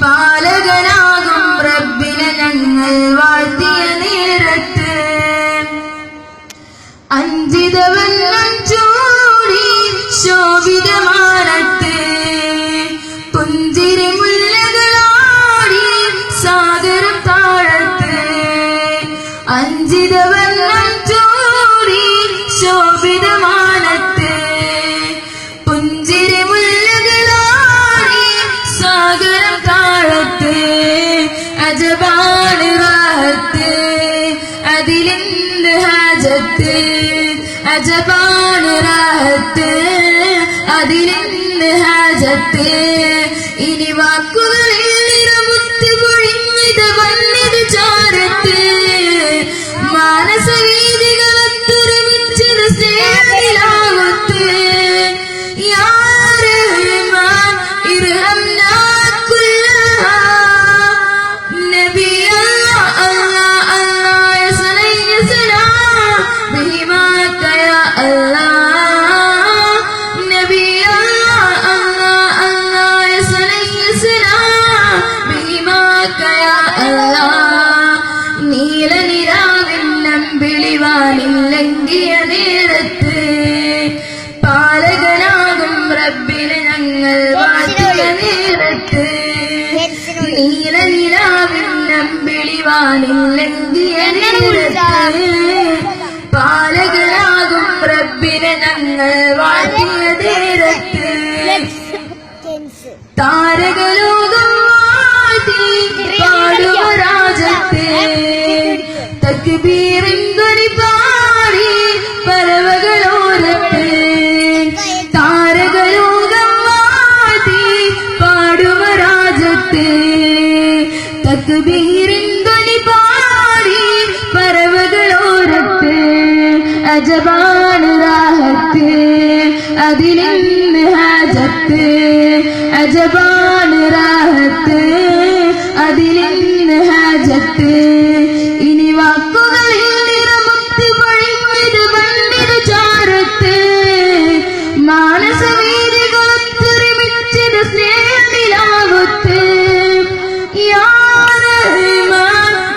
പാലകനാകും റബ്ബിനെ ഞങ്ങൾ വാഴ്ത്തിയ നേരത്ത് അഞ്ചിതവെള്ളം ചൂടി ശോഭിതമാനത്ത് പുഞ്ചിരി മുല്ലകളാടി സാഗരം താഴത്ത് അഞ്ചിതവെള്ളം ചൂടി ശോഭിതമാനത്ത് പുഞ്ചിരി മുല്ലകളാടി സാഗരം താഴത്ത് അജബാണ് റാഹത്ത് അതിലെന്ത് ഹാജത്ത് അജബാണ് റാഹത്ത് അതിലെന്ത് ഹാജത്ത് ഇനി വാക്കുകളിൽ നിറമുത്ത് പൊഴിഞ്ഞത് വന്നത് ചാരത്ത് മാനസവീതികളൊത്തൊരുമിച്ചത് സ്നേഹത്തിലാവത്ത് യാ റഹ്മാൻ ഇർഹംനാ കുല്ലഹാ നബി അല്ലാഹ് അല്ലാഹ് യാ സലാം ബിഹിമാക യാ അല്ലാഹ് നബി അല്ലാഹ് അല്ലാഹ് അല്ലാഹ് യാ സലാം ബിഹിമാക യാ അല്ലാഹ് നീലനിലാവിൻ നമ്പിളിവാനില്ലങ്കിയ നേരത്ത് പാലകനാകും റബ്ബിനെ ഞങ്ങൾ വാഴ്ത്തിയ നേരത്ത് നീലനിലാവിൻ നമ്പിളിവാനില്ലങ്കിയ നേരത്ത് പാലകനാകും റബ്ബിനെ ഞങ്ങൾ വാഴ്ത്തിയ നേരത്ത് താരകലോകം വാഴ്ത്തി പാടുക രാജത്തെ തക്ബീറിൻകൊടി പാടി പറവകളോരത്ത് താരകലോകം വാഴ്ത്തി പാടുക രാജത്തെ തക്ബീറിൻകൊടി പാടി പറവകളോരത്ത് അജബാണ് റാഹത്ത് അതിലെന്ന് ഹാജത്ത് അജബാണ് റാഹത്ത് അതിലെന്ന് ഹാജത്ത്